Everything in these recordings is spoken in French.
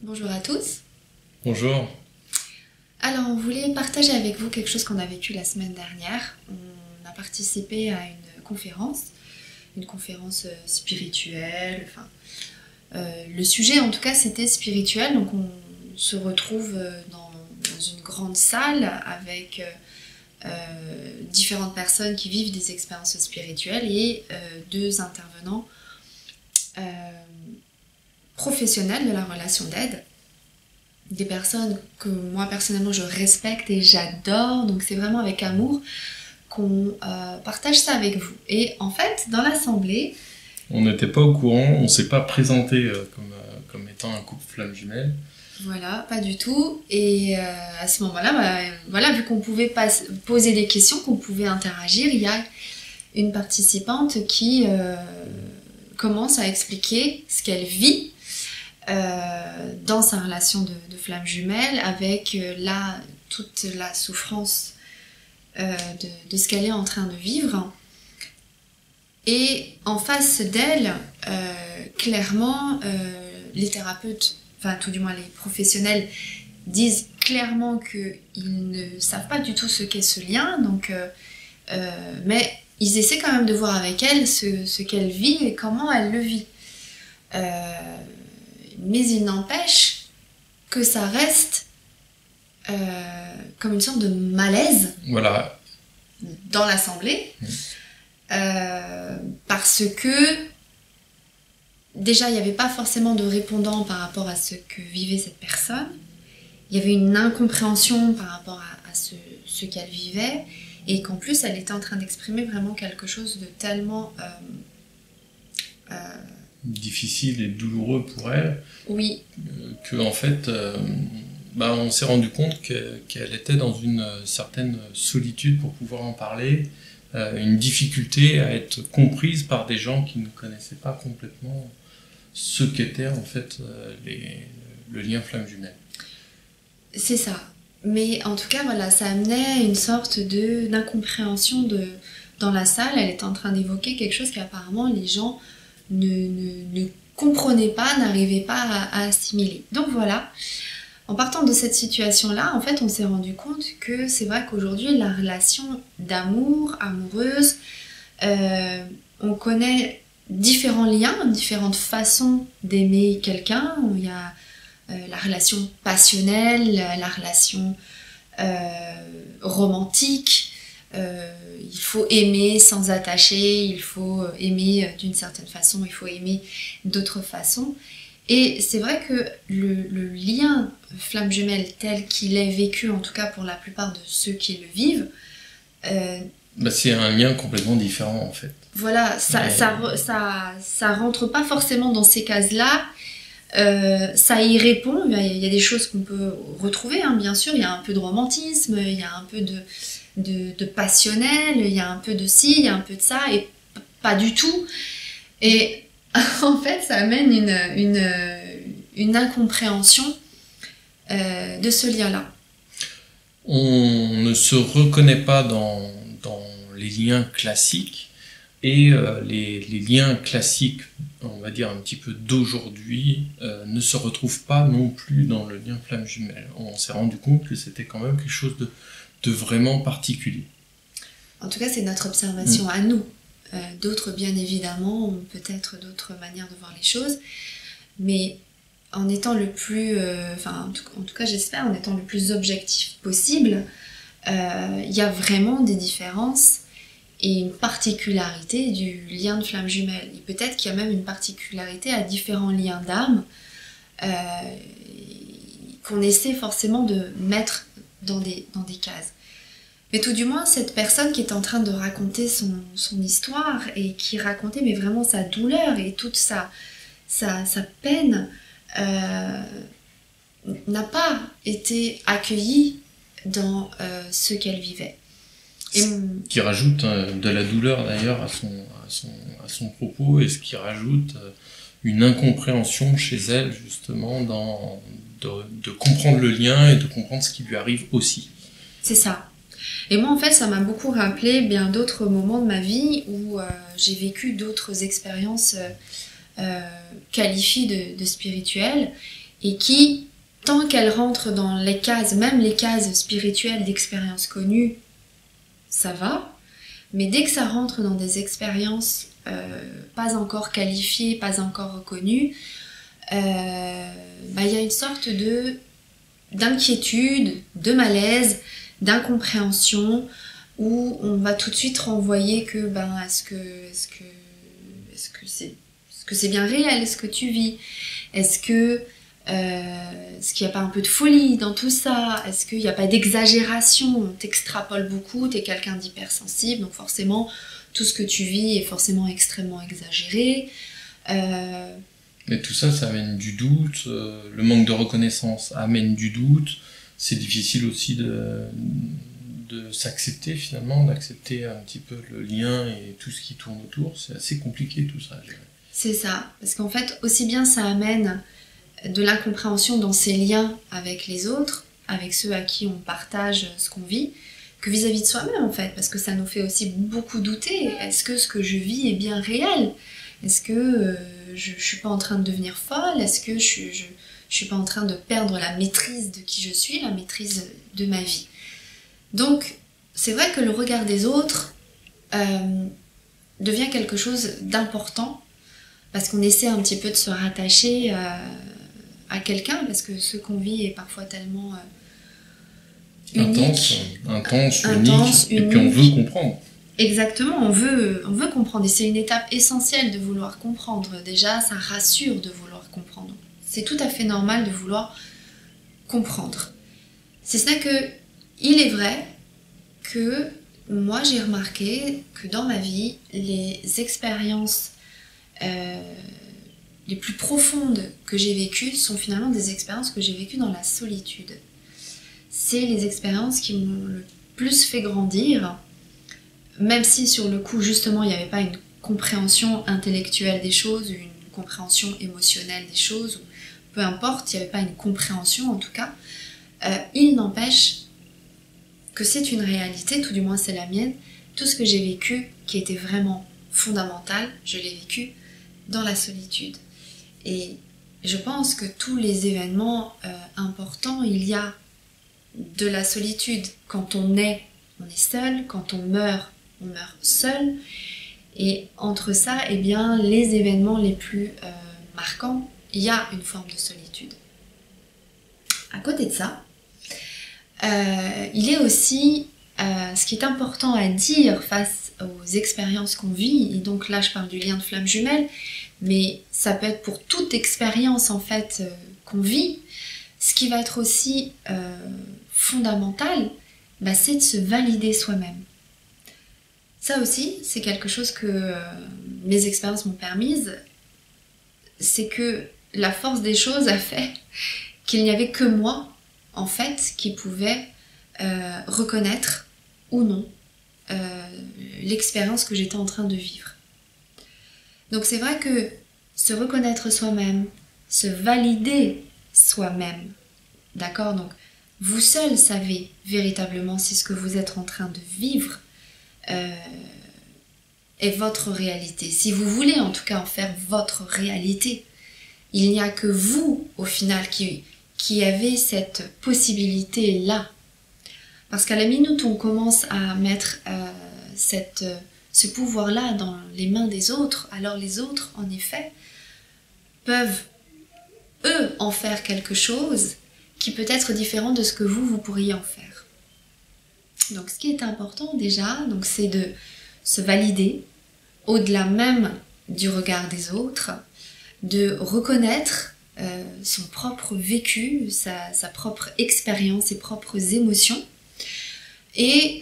Bonjour à tous. Bonjour. Alors, on voulait partager avec vous quelque chose qu'on a vécu la semaine dernière. On a participé à une conférence spirituelle. Le sujet, en tout cas, c'était spirituel. Donc, on se retrouve dans une grande salle avec différentes personnes qui vivent des expériences spirituelles et deux intervenants professionnels de la relation d'aide. Des personnes que moi personnellement je respecte et j'adore, donc c'est vraiment avec amour qu'on partage ça avec vous. Et en fait, dans l'assemblée... On n'était pas au courant, on ne s'est pas présenté comme étant un couple flamme jumelle. Voilà, pas du tout. Et à ce moment-là, voilà, vu qu'on pouvait poser des questions, qu'on pouvait interagir, il y a une participante qui commence à expliquer ce qu'elle vit dans sa relation de flamme jumelle, avec toute la souffrance de ce qu'elle est en train de vivre. Et en face d'elle, clairement, les thérapeutes, enfin tout du moins les professionnels, disent clairement qu'ils ne savent pas du tout ce qu'est ce lien, donc, mais ils essaient quand même de voir avec elle ce qu'elle vit et comment elle le vit. Mais il n'empêche que ça reste comme une sorte de malaise, voilà, dans l'assemblée, parce que déjà il n'y avait pas forcément de répondant par rapport à ce que vivait cette personne, il y avait une incompréhension par rapport à ce qu'elle vivait, et qu'en plus elle était en train d'exprimer vraiment quelque chose de tellement... difficile et douloureux pour elle, oui, que en fait, on s'est rendu compte qu'elle était dans une certaine solitude pour pouvoir en parler, une difficulté à être comprise par des gens qui ne connaissaient pas complètement ce qu'était en fait le lien flamme jumelle. C'est ça. Mais en tout cas, voilà, ça amenait une sorte d'incompréhension dans la salle. Elle était en train d'évoquer quelque chose qu'apparemment les gens ne comprenaient pas, n'arrivaient pas à assimiler. Donc voilà, en partant de cette situation-là, en fait, on s'est rendu compte que c'est vrai qu'aujourd'hui, la relation d'amour, amoureuse, on connaît différents liens, différentes façons d'aimer quelqu'un. Il y a la relation passionnelle, la relation romantique. Il faut aimer sans attacher, il faut aimer d'une certaine façon, il faut aimer d'autres façons. Et c'est vrai que le lien flamme jumelle tel qu'il est vécu, en tout cas pour la plupart de ceux qui le vivent, c'est un lien complètement différent en fait. Voilà, ça rentre pas forcément dans ces cases-là. Ça y répond, il y a des choses qu'on peut retrouver, hein, bien sûr, il y a un peu de romantisme, il y a un peu de passionnel, il y a un peu de ci, il y a un peu de ça, et pas du tout. Et en fait, ça amène une incompréhension de ce lien-là. On ne se reconnaît pas dans les liens classiques, et les liens classiques, on va dire un petit peu d'aujourd'hui, ne se retrouvent pas non plus dans le lien flamme jumelle. On s'est rendu compte que c'était quand même quelque chose de vraiment particulier. En tout cas, c'est notre observation à nous. D'autres, bien évidemment, ont peut-être d'autres manières de voir les choses, mais en étant le plus, en tout cas j'espère, en étant le plus objectif possible, il y a vraiment des différences et une particularité du lien de flamme jumelle. Et peut-être qu'il y a même une particularité à différents liens d'âme qu'on essaie forcément de mettre dans des cases. Mais tout du moins, cette personne qui est en train de raconter son histoire et qui racontait mais vraiment sa douleur et toute sa peine n'a pas été accueillie dans ce qu'elle vivait. Et qui rajoute de la douleur d'ailleurs à son propos, et ce qui rajoute une incompréhension chez elle justement de comprendre le lien et de comprendre ce qui lui arrive aussi. C'est ça. Et moi en fait ça m'a beaucoup rappelé bien d'autres moments de ma vie où j'ai vécu d'autres expériences qualifiées de spirituelles, et qui, tant qu'elle rentre dans les cases, même les cases spirituelles d'expériences connues, ça va. Mais dès que ça rentre dans des expériences pas encore qualifiées, pas encore reconnues, y a une sorte d'inquiétude, de malaise, d'incompréhension, où on va tout de suite renvoyer que est-ce que c'est bien réel ce que tu vis? Est-ce qu'il n'y a pas un peu de folie dans tout ça? Est-ce qu'il n'y a pas d'exagération? On t'extrapole beaucoup, t'es quelqu'un d'hypersensible, donc forcément tout ce que tu vis est forcément extrêmement exagéré. Mais tout ça, ça amène du doute, le manque de reconnaissance amène du doute, c'est difficile aussi de s'accepter finalement, d'accepter un petit peu le lien et tout ce qui tourne autour, c'est assez compliqué tout ça, je dirais. C'est ça, parce qu'en fait, aussi bien ça amène de l'incompréhension dans ses liens avec les autres, avec ceux à qui on partage ce qu'on vit, que vis-à-vis de soi-même en fait, parce que ça nous fait aussi beaucoup douter. Est-ce que ce que je vis est bien réel? Est-ce que je suis pas en train de devenir folle? Est-ce que je suis pas en train de perdre la maîtrise de qui je suis, la maîtrise de ma vie? Donc, c'est vrai que le regard des autres devient quelque chose d'important, parce qu'on essaie un petit peu de se rattacher à quelqu'un, parce que ce qu'on vit est parfois tellement intense, unique, et puis on veut comprendre. Exactement, on veut comprendre, et c'est une étape essentielle de vouloir comprendre. Déjà, ça rassure de vouloir comprendre. C'est tout à fait normal de vouloir comprendre. Si ce n'est que, il est vrai que moi j'ai remarqué que dans ma vie, les expériences les plus profondes que j'ai vécues sont finalement des expériences que j'ai vécues dans la solitude. C'est les expériences qui m'ont le plus fait grandir, même si sur le coup justement il n'y avait pas une compréhension intellectuelle des choses, une compréhension émotionnelle des choses, peu importe, il n'y avait pas une compréhension en tout cas, il n'empêche que c'est une réalité, tout du moins c'est la mienne. Tout ce que j'ai vécu qui était vraiment fondamental, je l'ai vécu dans la solitude. Et je pense que tous les événements importants, il y a de la solitude. Quand on est seul, quand on meurt seul. Et entre ça, eh bien, les événements les plus marquants, il y a une forme de solitude. À côté de ça, il est aussi ce qui est important à dire face aux expériences qu'on vit, et donc là je parle du lien de flamme jumelle, mais ça peut être pour toute expérience en fait qu'on vit. Ce qui va être aussi fondamental, c'est de se valider soi-même. Ça aussi, c'est quelque chose que mes expériences m'ont permise, c'est que la force des choses a fait qu'il n'y avait que moi, en fait, qui pouvait reconnaître ou non l'expérience que j'étais en train de vivre. Donc c'est vrai que se reconnaître soi-même, se valider soi-même, d'accord? Donc vous seul savez véritablement si ce que vous êtes en train de vivre est votre réalité. Si vous voulez en tout cas en faire votre réalité, il n'y a que vous au final qui avez cette possibilité-là. Parce qu'à la minute où on commence à mettre ce pouvoir-là dans les mains des autres, alors les autres, en effet, peuvent, eux, en faire quelque chose qui peut être différent de ce que vous pourriez en faire. Donc ce qui est important déjà, c'est de se valider, au-delà même du regard des autres, de reconnaître son propre vécu, sa propre expérience, ses propres émotions. Et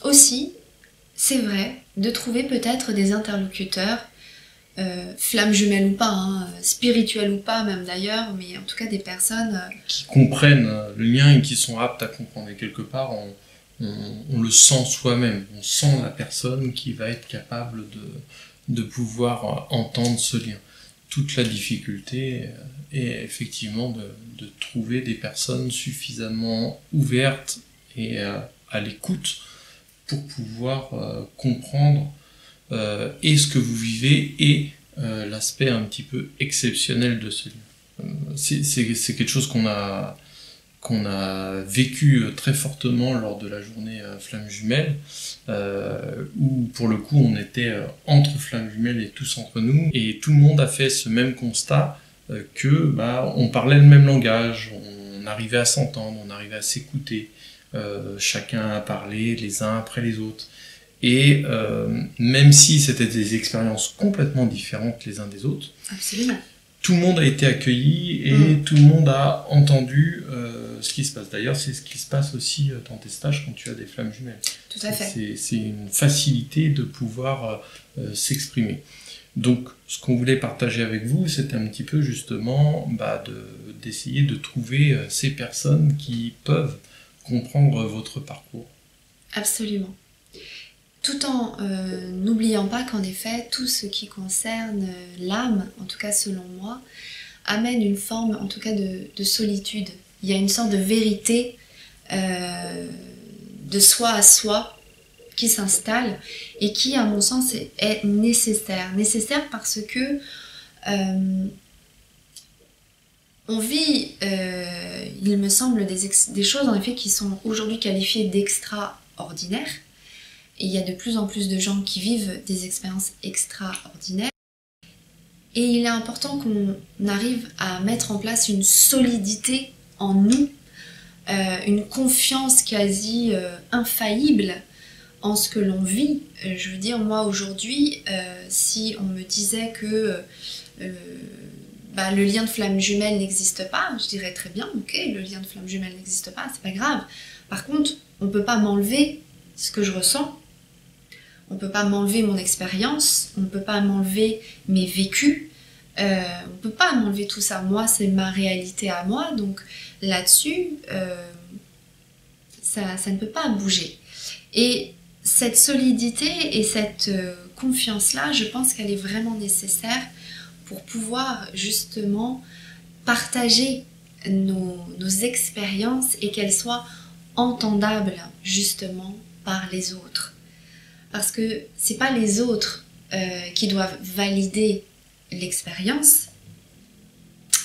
aussi, c'est vrai, de trouver peut-être des interlocuteurs, flammes jumelles ou pas, spirituelles ou pas même d'ailleurs, mais en tout cas des personnes qui comprennent le lien et qui sont aptes à comprendre. Et quelque part, on le sent soi-même, on sent la personne qui va être capable de pouvoir entendre ce lien. Toute la difficulté est effectivement de trouver des personnes suffisamment ouvertes et à l'écoute pour pouvoir comprendre et ce que vous vivez et l'aspect un petit peu exceptionnel de ce lien. c'est quelque chose qu'on a vécu très fortement lors de la journée Flammes Jumelles, où pour le coup on était entre Flammes Jumelles et tous entre nous, et tout le monde a fait ce même constat, que on parlait le même langage, on arrivait à s'entendre, on arrivait à s'écouter, chacun a parlé les uns après les autres. Et même si c'était des expériences complètement différentes les uns des autres, absolument, tout le monde a été accueilli et tout le monde a entendu ce qui se passe. D'ailleurs, c'est ce qui se passe aussi dans tes stages quand tu as des flammes jumelles. Tout à fait. C'est une facilité de pouvoir s'exprimer. Donc, ce qu'on voulait partager avec vous, c'était un petit peu justement d'essayer de trouver ces personnes qui peuvent comprendre votre parcours. Absolument. Tout en n'oubliant pas qu'en effet, tout ce qui concerne l'âme, en tout cas selon moi, amène une forme en tout cas de solitude. Il y a une sorte de vérité de soi à soi qui s'installe et qui, à mon sens, est nécessaire. Nécessaire parce que on vit, il me semble, des choses en effet qui sont aujourd'hui qualifiées d'extraordinaires. Et il y a de plus en plus de gens qui vivent des expériences extraordinaires. Et il est important qu'on arrive à mettre en place une solidité en nous, une confiance quasi infaillible en ce que l'on vit. Je veux dire, moi aujourd'hui, si on me disait que le lien de flamme jumelle n'existe pas, je dirais très bien, ok, le lien de flamme jumelle n'existe pas, c'est pas grave. Par contre, on ne peut pas m'enlever ce que je ressens. On ne peut pas m'enlever mon expérience, on ne peut pas m'enlever mes vécus, on ne peut pas m'enlever tout ça. Moi, c'est ma réalité à moi, donc là-dessus, ça ne peut pas bouger. Et cette solidité et cette confiance-là, je pense qu'elle est vraiment nécessaire pour pouvoir justement partager nos expériences et qu'elles soient entendables justement par les autres. Parce que c'est pas les autres qui doivent valider l'expérience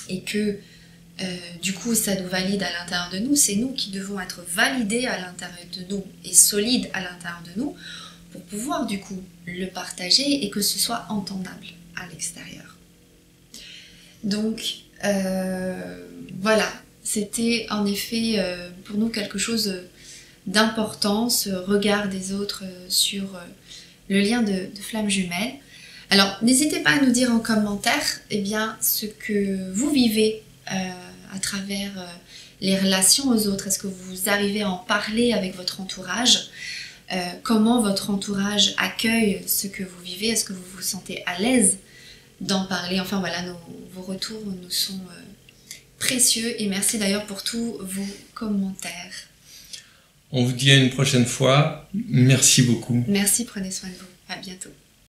et que du coup ça nous valide à l'intérieur de nous, c'est nous qui devons être validés à l'intérieur de nous et solides à l'intérieur de nous pour pouvoir du coup le partager et que ce soit entendable à l'extérieur. Donc voilà, c'était en effet pour nous quelque chose d'importance, regard des autres sur le lien de flammes jumelles. Alors, n'hésitez pas à nous dire en commentaire ce que vous vivez à travers les relations aux autres. Est-ce que vous arrivez à en parler avec votre entourage ? Comment votre entourage accueille ce que vous vivez ? Est-ce que vous vous sentez à l'aise d'en parler ? Enfin voilà, vos retours nous sont précieux et merci d'ailleurs pour tous vos commentaires. On vous dit à une prochaine fois. Merci beaucoup. Merci, prenez soin de vous. À bientôt.